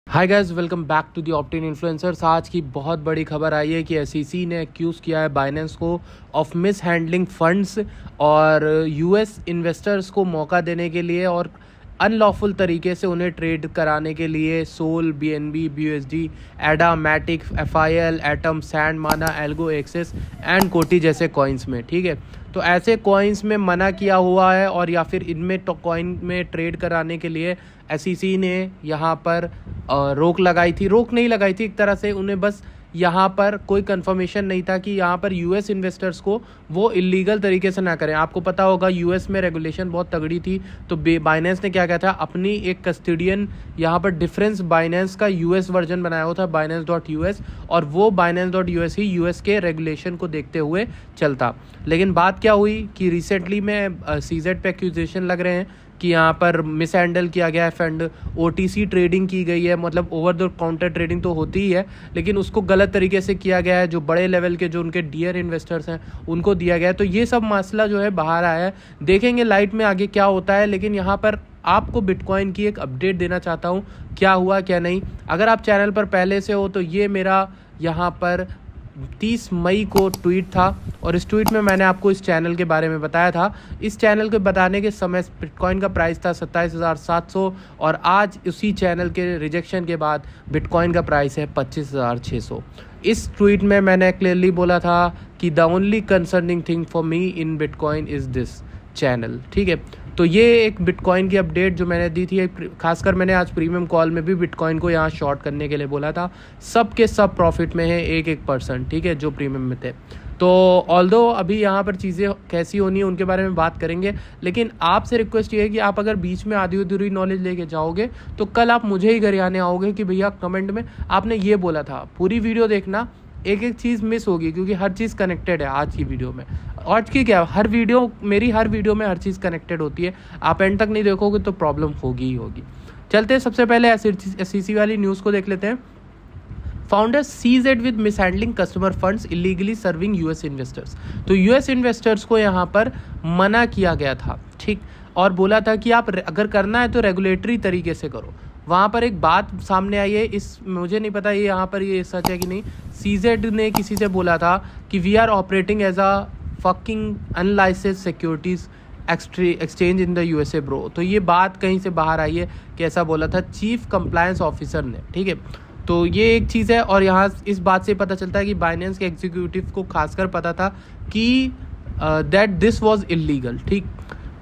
Hi guys, welcome back to the optin influencers. आज की बहुत बड़ी खबर आई है कि एसईसी ने एक्यूज़ किया है बाइनेंस को ऑफ मिस हैंडलिंग फंड्स और यूएस इन्वेस्टर्स को मौका देने के लिए और अनलॉफुल तरीके से उन्हें ट्रेड कराने के लिए सोल, बीएनबी, बीयूएसडी, एडा, मैटिक, एफआईएल, एटम, सैंड, माना, एल्गो, एक्सेस एंड कोटी जैसे कॉइन्स में। ठीक है, तो ऐसे कॉइन्स में मना किया हुआ है और या फिर इनमें तो कॉइन में ट्रेड कराने के लिए एसईसी ने यहाँ पर रोक लगाई थी। रोक नहीं लगाई थी, एक तरह से उन्हें बस यहाँ पर कोई कंफर्मेशन नहीं था कि यहाँ पर यूएस इन्वेस्टर्स को वो इलीगल तरीके से ना करें। आपको पता होगा यूएस में रेगुलेशन बहुत तगड़ी थी, तो बाइनेंस ने क्या किया था, अपनी एक कस्टोडियन यहाँ पर डिफरेंस बाइनेंस का यूएस वर्जन बनाया हुआ था, binance.us, और वो binance.us ही यूएस के रेगुलेशन को देखते हुए चलता। लेकिन बात क्या हुई कि रिसेंटली में सीजेड पे एक्यूजेशन लग रहे हैं कि यहाँ पर मिस हैंडल किया गया है फंड, ओटीसी ट्रेडिंग की गई है, मतलब ओवर द काउंटर ट्रेडिंग तो होती ही है, लेकिन उसको गलत तरीके से किया गया है। जो बड़े लेवल के जो उनके डियर इन्वेस्टर्स हैं उनको दिया गया है। तो ये सब मसला जो है बाहर आया है, देखेंगे लाइट में आगे क्या होता है। लेकिन यहाँ पर आपको बिटकॉइन की एक अपडेट देना चाहता हूँ, क्या हुआ क्या नहीं। अगर आप चैनल पर पहले से हो तो ये मेरा यहाँ पर 30 मई को ट्वीट था और इस ट्वीट में मैंने आपको इस चैनल के बारे में बताया था। इस चैनल के बताने के समय बिटकॉइन का प्राइस था 27,700 और आज उसी चैनल के रिजेक्शन के बाद बिटकॉइन का प्राइस है 25,600। इस ट्वीट में मैंने क्लियरली बोला था कि the only concerning thing for me in bitcoin is this channel. ठीक है, तो ये एक बिटकॉइन की अपडेट जो मैंने दी थी, खासकर मैंने आज प्रीमियम कॉल में भी बिटकॉइन को यहाँ शॉर्ट करने के लिए बोला था। सब के सब प्रॉफिट में है, 1%। ठीक है, जो प्रीमियम में थे। तो ऑल्दो अभी यहाँ पर चीज़ें कैसी होनी है उनके बारे में बात करेंगे, लेकिन आपसे रिक्वेस्ट ये है कि आप अगर बीच में आधी अधूरी नॉलेज लेके जाओगे तो कल आप मुझे ही गरियाने आओगे कि भैया कमेंट में आपने ये बोला था। पूरी वीडियो देखना, एक एक चीज़ मिस होगी क्योंकि हर चीज़ कनेक्टेड है आज की वीडियो में। आज की क्या, मेरी हर वीडियो में हर चीज़ कनेक्टेड होती है। आप एंड तक नहीं देखोगे तो प्रॉब्लम होगी ही होगी। चलते हैं सबसे पहले एसईसी वाली न्यूज़ को देख लेते हैं। Founder CZ with mishandling customer funds illegally serving US investors. तो यूएस इन्वेस्टर्स को यहाँ पर मना किया गया था, ठीक, और बोला था कि आप अगर करना है तो रेगुलेटरी तरीके से करो। वहाँ पर एक बात सामने आई है, मुझे नहीं पता ये यहाँ पर ये सच है कि नहीं। सीजेड ने किसी से बोला था कि we are operating as a fucking unlicensed securities exchange in the USA bro. तो ये बात कहीं से बाहर आई है कि ऐसा बोला था चीफ कंप्लायंस ऑफिसर ने। ठीक है, तो ये एक चीज़ है और यहाँ इस बात से पता चलता है कि बाइनेंस के एग्जीक्यूटिव को खासकर पता था कि दैट दिस वाज इलीगल। ठीक,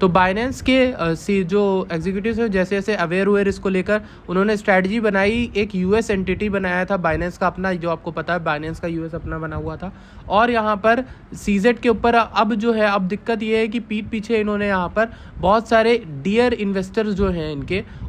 तो बाइनेंस के जो एग्जीक्यूटिव्स हैं जैसे जैसे अवेयर हुए इसको लेकर उन्होंने स्ट्रैटेजी बनाई। एक यूएस एंटिटी बनाया था बाइनेंस का अपना, जो आपको पता है बाइनेंस का यूएस अपना बना हुआ था। और यहाँ पर सीजेड के ऊपर अब जो है, अब दिक्कत ये है कि पीठ पीछे इन्होंने यहाँ पर बहुत सारे डियर इन्वेस्टर्स जो हैं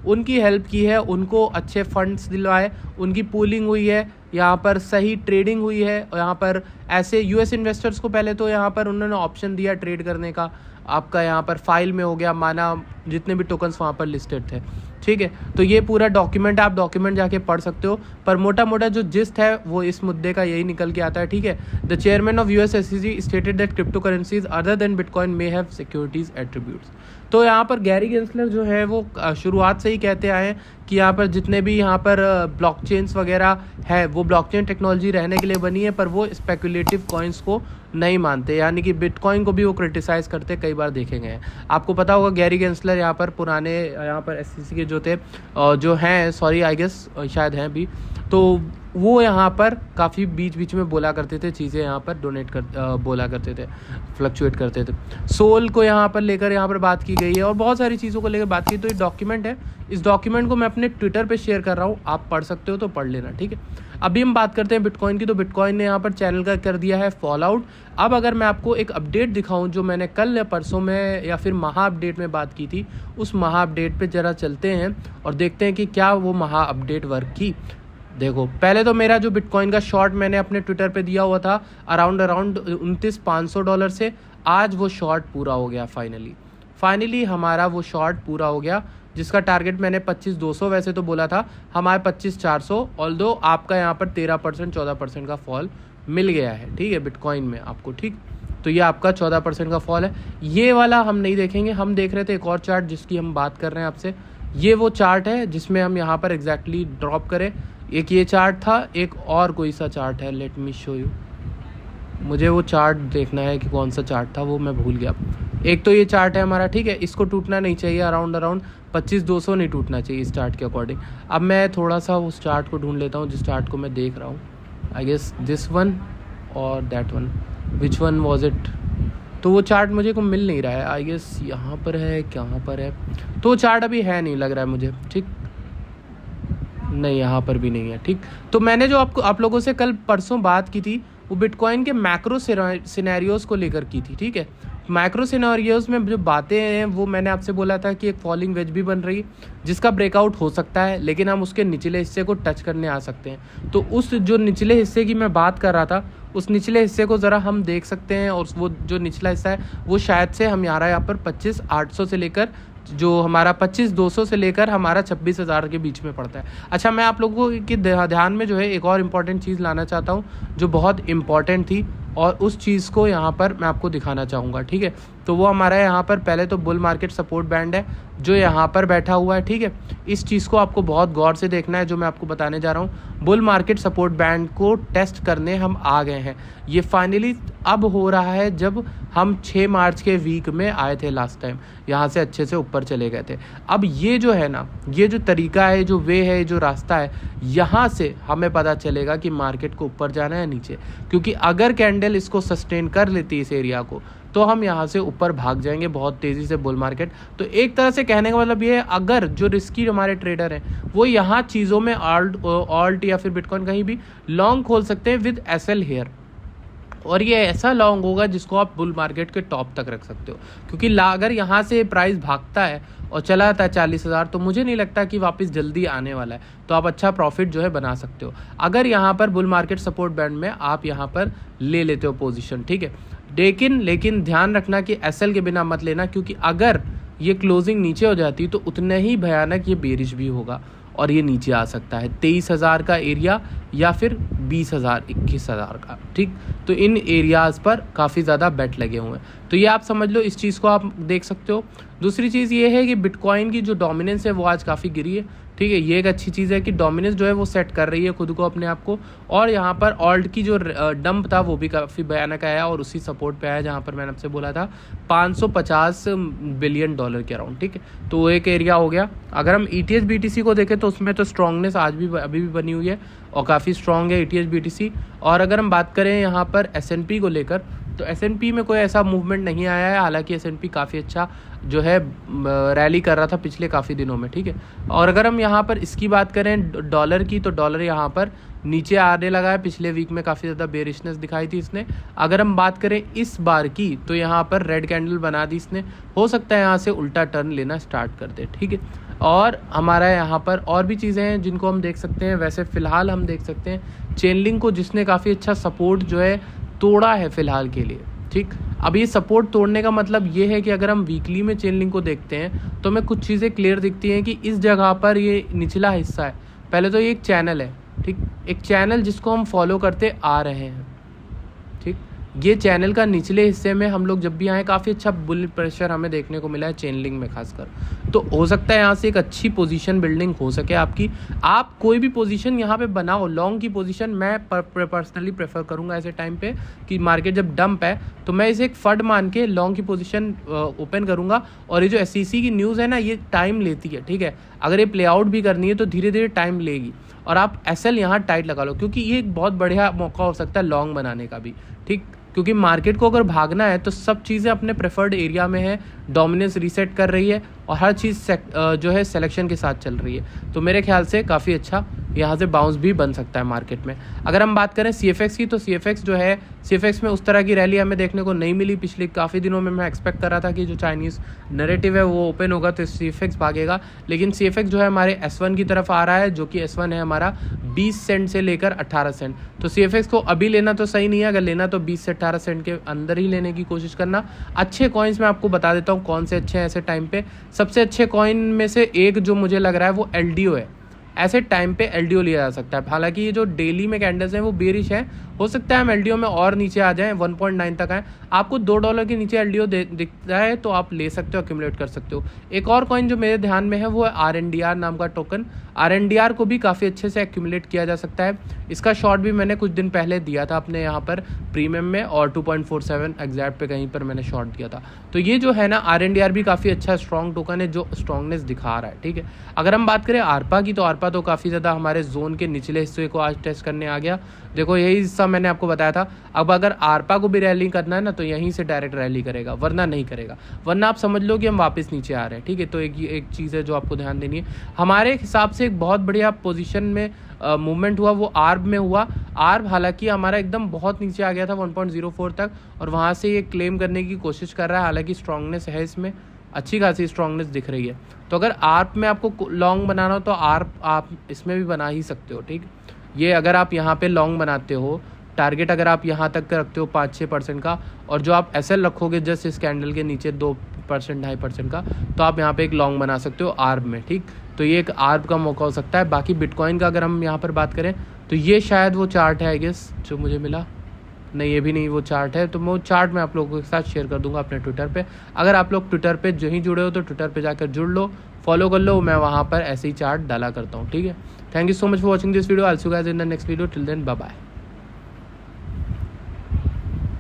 उनकी हेल्प की है, उनको अच्छे फंड्स दिलवाए, उनकी पूलिंग हुई है, यहाँ पर सही ट्रेडिंग हुई है। यहाँ पर ऐसे यूएस इन्वेस्टर्स को पहले तो यहाँ पर उन्होंने ऑप्शन दिया ट्रेड करने का। आपका यहाँ पर फाइल में हो गया, माना जितने भी टोकन्स वहाँ पर लिस्टेड थे। ठीक है, तो ये पूरा डॉक्यूमेंट आप डॉक्यूमेंट जाके पढ़ सकते हो, पर मोटा मोटा जो जिस्ट है वो इस मुद्दे का यही निकल के आता है। ठीक है, the chairman of US SEC stated that crypto currencies other than bitcoin may have securities attributes. तो यहाँ पर गैरी गेंसलर जो है वो शुरुआत से ही कहते आए हैं कि यहाँ पर जितने भी यहाँ पर ब्लॉकचेन्स वगैरह है वो ब्लॉकचेन टेक्नोलॉजी रहने के लिए बनी है, पर वो स्पेकुलेटिव कॉइन्स को नहीं मानते, यानी कि बिटकॉइन को भी वो क्रिटिसाइज़ करते कई बार देखे गए हैं। आपको पता होगा गैरी गेंसलर यहाँ पर पुराने यहाँ पर एसईसी के जो थे जो हैं, सॉरी आई गेस शायद हैं भी, तो वो यहाँ पर काफ़ी बीच बीच में बोला करते थे चीज़ें, यहाँ पर बोला करते थे, फ्लक्चुएट करते थे। सोल को यहाँ पर लेकर यहाँ पर बात की गई है और बहुत सारी चीज़ों को लेकर बात की। तो ये डॉक्यूमेंट है, इस डॉक्यूमेंट को मैं अपने ट्विटर पे शेयर कर रहा हूँ, आप पढ़ सकते हो तो पढ़ लेना। ठीक है, अभी हम बात करते हैं बिटकॉइन की। तो बिटकॉइन ने यहाँ पर चैनल का कर दिया है फॉल आउट। अब अगर मैं आपको एक अपडेट दिखाऊं जो मैंने कल या परसों में या फिर महा अपडेट में बात की थी, उस महा अपडेट पे ज़रा चलते हैं और देखते हैं कि क्या वो महा अपडेट वर्क की। देखो, पहले तो मेरा जो बिटकॉइन का शॉर्ट मैंने अपने ट्विटर पे दिया हुआ था अराउंड $29,500 से, आज वो शॉर्ट पूरा हो गया। फाइनली हमारा वो शॉर्ट पूरा हो गया, जिसका टारगेट मैंने 25,200 वैसे तो बोला था, हमारे 25,400। ऑल्दो आपका यहाँ पर 13% 14% का फॉल मिल गया है। ठीक है, बिटकॉइन में आपको। ठीक, तो ये आपका 14% का फॉल है। ये वाला हम नहीं देखेंगे, हम देख रहे थे एक और चार्ट जिसकी हम बात कर रहे हैं आपसे। ये वो चार्ट है जिसमें हम यहाँ पर एग्जैक्टली ड्रॉप करें। एक ये चार्ट था, एक और कोई सा चार्ट है, लेट मी शो यू। मुझे वो चार्ट देखना है कि कौन सा चार्ट था, वो मैं भूल गया। एक तो ये चार्ट है हमारा, ठीक है, इसको टूटना नहीं चाहिए, अराउंड 25-200 नहीं टूटना चाहिए इस चार्ट के अकॉर्डिंग। अब मैं थोड़ा सा उस चार्ट को ढूंढ लेता हूँ जिस चार्ट को मैं देख रहा हूँ। आई गेस दिस वन और that one, which one was it. तो वो चार्ट मुझे को मिल नहीं रहा है, आई गेस यहाँ पर है, कहाँ पर है, तो वो चार्ट अभी है नहीं लग रहा है मुझे, ठीक, नहीं यहाँ पर भी नहीं है, ठीक। तो मैंने जो आप लोगों से कल परसों बात की थी वो बिटकॉइन के मैक्रो सिनेरियोज को लेकर की थी, ठीक है। मैक्रो सिनेरियोज में जो बातें हैं वो मैंने आपसे बोला था कि एक फॉलिंग वेज भी बन रही है जिसका ब्रेकआउट हो सकता है, लेकिन हम उसके निचले हिस्से को टच करने आ सकते हैं। तो उस जो निचले हिस्से की मैं बात कर रहा था, उस निचले हिस्से को ज़रा हम देख सकते हैं, और वो जो निचला हिस्सा है वो शायद से हम यहाँ पर 25,800 से लेकर जो हमारा 25,200 से लेकर हमारा 26,000 के बीच में पड़ता है। अच्छा, मैं आप लोगों के ध्यान में जो है एक और इम्पॉर्टेंट चीज़ लाना चाहता हूँ जो बहुत इम्पॉर्टेंट थी, और उस चीज़ को यहाँ पर मैं आपको दिखाना चाहूँगा, ठीक है। तो वो हमारा यहाँ पर पहले तो बुल मार्केट सपोर्ट बैंड है जो यहाँ पर बैठा हुआ है, ठीक है। इस चीज़ को आपको बहुत गौर से देखना है जो मैं आपको बताने जा रहा हूँ। बुल मार्केट सपोर्ट बैंड को टेस्ट करने हम आ गए हैं। ये फाइनली अब हो रहा है जब हम 6 मार्च के वीक में आए थे लास्ट टाइम, यहाँ से अच्छे से ऊपर चले गए थे। अब ये जो है ना, ये जो तरीका है, जो वे है, जो रास्ता है, यहाँ से हमें पता चलेगा कि मार्केट को ऊपर जाना है निचे, क्योंकि अगर कैंडल इसको सस्टेन कर लेती है इस एरिया को, तो हम यहाँ से ऊपर भाग जाएंगे बहुत तेज़ी से बुल मार्केट। तो एक तरह से कहने का मतलब ये है, अगर जो रिस्की हमारे ट्रेडर हैं वो यहाँ चीज़ों में ऑल्ट या फिर बिटकॉइन कहीं भी लॉन्ग खोल सकते हैं विद एसएल हेयर, और ये ऐसा लॉन्ग होगा जिसको आप बुल मार्केट के टॉप तक रख सकते हो, क्योंकि अगर यहाँ से प्राइस भागता है और चला जाता है 40,000, तो मुझे नहीं लगता कि वापस जल्दी आने वाला है, तो आप अच्छा प्रॉफिट जो है बना सकते हो अगर यहाँ पर बुल मार्केट सपोर्ट बैंड में आप यहाँ पर ले लेते हो पोजीशन, ठीक है। लेकिन ध्यान रखना कि एसएल के बिना मत लेना, क्योंकि अगर ये क्लोजिंग नीचे हो जाती तो उतना ही भयानक ये बेरिश भी होगा और ये नीचे आ सकता है 23,000 का एरिया या फिर 20,000 21,000 का, ठीक। तो इन एरियाज़ पर काफ़ी ज़्यादा बेट लगे हुए हैं, तो ये आप समझ लो, इस चीज़ को आप देख सकते हो। दूसरी चीज़ ये है कि बिटकॉइन की जो डोमिनेंस है वो आज काफ़ी गिरी है, ठीक है। ये एक अच्छी चीज़ है कि डोमिनेंस जो है वो सेट कर रही है खुद को, अपने आप को, और यहाँ पर ऑल्ट की जो डंप था वो भी काफ़ी भयानक आया और उसी सपोर्ट पे आया जहाँ पर मैंने आपसे बोला था $550 बिलियन के अराउंड, ठीक है। तो एक एरिया हो गया। अगर हम ETH BTC को देखें तो उसमें तो स्ट्रॉन्गनेस आज भी अभी भी बनी हुई है और काफ़ी स्ट्रॉन्ग है ETH BTC। और अगर हम बात करें यहाँ पर S&P को लेकर, तो S&P में कोई ऐसा मूवमेंट नहीं आया है, हालांकि S&P काफ़ी अच्छा जो है रैली कर रहा था पिछले काफ़ी दिनों में, ठीक है। और अगर हम यहाँ पर इसकी बात करें डॉलर की, तो डॉलर यहाँ पर नीचे आने लगा है, पिछले वीक में काफ़ी ज़्यादा बेरिशनेस दिखाई थी इसने। अगर हम बात करें इस बार की, तो यहाँ पर रेड कैंडल बना दी इसने, हो सकता है यहाँ से उल्टा टर्न लेना स्टार्ट कर दे, ठीक है। और हमारा यहाँ पर और भी चीज़ें हैं जिनको हम देख सकते हैं। वैसे फ़िलहाल हम देख सकते हैं चेनलिंग को, जिसने काफ़ी अच्छा सपोर्ट जो है तोड़ा है फ़िलहाल के लिए, ठीक। अब ये सपोर्ट तोड़ने का मतलब ये है कि अगर हम वीकली में चेनलिंग को देखते हैं तो हमें कुछ चीज़ें क्लियर दिखती हैं कि इस जगह पर ये निचला हिस्सा है। पहले तो ये एक चैनल है, ठीक, एक चैनल जिसको हम फॉलो करते आ रहे हैं, ठीक। ये चैनल का निचले हिस्से में हम लोग जब भी आए काफ़ी अच्छा बुल प्रेशर हमें देखने को मिला है चेनलिंग में खासकर, तो हो सकता है यहाँ से एक अच्छी पोजीशन बिल्डिंग हो सके आपकी। आप कोई भी पोजीशन यहाँ पे बनाओ, लॉन्ग की पोजीशन मैं पर्सनली प्रेफर करूँगा ऐसे टाइम पे कि मार्केट जब डंप है तो मैं इसे एक फंड मान के लॉन्ग की पोजीशन ओपन करूँगा। और ये जो SEC की न्यूज़ है ना, ये टाइम लेती है, ठीक है। अगर ये प्ले आउट भी करनी है तो धीरे धीरे टाइम लेगी, और आप SL यहाँ टाइट लगा लो, क्योंकि ये एक बहुत बढ़िया मौका हो सकता है लॉन्ग बनाने का भी, ठीक। क्योंकि मार्केट को अगर भागना है तो सब चीज़ें अपने प्रेफर्ड एरिया में है, डोमिनेंस रीसेट कर रही है और हर चीज़ जो है सिलेक्शन के साथ चल रही है, तो मेरे ख्याल से काफ़ी अच्छा यहाँ से बाउंस भी बन सकता है मार्केट में। अगर हम बात करें CFX की, तो CFX जो है, CFX में उस तरह की रैली हमें देखने को नहीं मिली पिछले काफ़ी दिनों में। मैं एक्सपेक्ट कर रहा था कि जो चाइनीज़ नैरेटिव है वो ओपन होगा तो CFX भागेगा, लेकिन CFX जो है हमारे S1 की तरफ आ रहा है, जो कि S1 है हमारा 20 सेंट से लेकर 18 सेंट। तो CFX को अभी लेना तो सही नहीं है, अगर लेना तो 20 से 18 सेंट के अंदर ही लेने की कोशिश करना। अच्छे कॉइन्स मैं आपको बता देता हूँ कौन से अच्छे हैं ऐसे टाइम पे। सबसे अच्छे कॉइन में से एक जो मुझे लग रहा है वो LDO है। ऐसे टाइम पे LDO लिया जा सकता है। हालांकि ये जो डेली में कैंडल्स हैं वो बेरिश है, हो सकता है हम एलडीओ में और नीचे आ जाएं, 1.9 तक आए, आपको $2 के नीचे एलडीओ दिखता है तो आप ले सकते हो, एक्यूमुलेट कर सकते हो। एक और कॉइन जो मेरे ध्यान में है वो है RNDR नाम का टोकन। RNDR को भी काफ़ी अच्छे से एक्यूमुलेट किया जा सकता है। इसका शॉर्ट भी मैंने कुछ दिन पहले दिया था अपने यहाँ पर प्रीमियम में, और 2.47 एग्जैक्ट पे कहीं पर मैंने शॉर्ट दिया था। तो ये जो है ना RNDR भी काफ़ी अच्छा स्ट्रॉन्ग टोकन है जो स्ट्रॉन्गनेस दिखा रहा है, ठीक है। अगर हम बात करें आरपा की, तो आरपा तो काफ़ी ज़्यादा हमारे जोन के निचले हिस्से को आज टेस्ट करने आ गया। देखो यही हिस्सा मैंने आपको बताया था। अब अगर आरपा को भी रैली करना है ना तो यहीं से डायरेक्ट रैली करेगा, वरना नहीं करेगा, वरना आप समझ लो कि हम वापस नीचे आ रहे हैं, ठीक है। तो एक चीज़ है जो आपको ध्यान देनी है। हमारे हिसाब से एक बहुत बढ़िया पोजीशन में मूवमेंट हुआ वो आर्ब में हुआ। आर्ब हालांकि हमारा एकदम बहुत नीचे आ गया था 1.04 तक, और वहाँ से ये क्लेम करने की कोशिश कर रहा है। हालांकि स्ट्रांगनेस है इसमें, अच्छी खासी स्ट्रांगनेस दिख रही है। तो अगर आर्प में आपको लॉन्ग बनाना हो तो आर्प आप इसमें भी बना ही सकते हो, ठीक। ये अगर आप यहाँ पे लॉन्ग बनाते हो, टारगेट अगर आप यहाँ तक रखते हो 5-6% का, और जो आप एसएल रखोगे जस्ट इस कैंडल के नीचे 2% 2.5% का, तो आप यहाँ पे एक लॉन्ग बना सकते हो आर्ब में, ठीक। तो ये एक आर्ब का मौका हो सकता है। बाकी बिटकॉइन का अगर हम यहाँ पर बात करें तो ये शायद वो चार्ट है आई गेस जो मुझे मिला, नहीं ये भी नहीं वो चार्ट है। तो वो चार्ट मैं आप लोगों के साथ शेयर कर दूंगा अपने ट्विटर पे। अगर आप लोग ट्विटर पे जो ही जुड़े हो तो ट्विटर पे जाकर जुड़ लो, फॉलो कर लो, मैं वहाँ पर ऐसे ही चार्ट डाला करता हूँ, ठीक है। Thank you so much for watching this video. I will see you guys in the next video. Till then bye bye.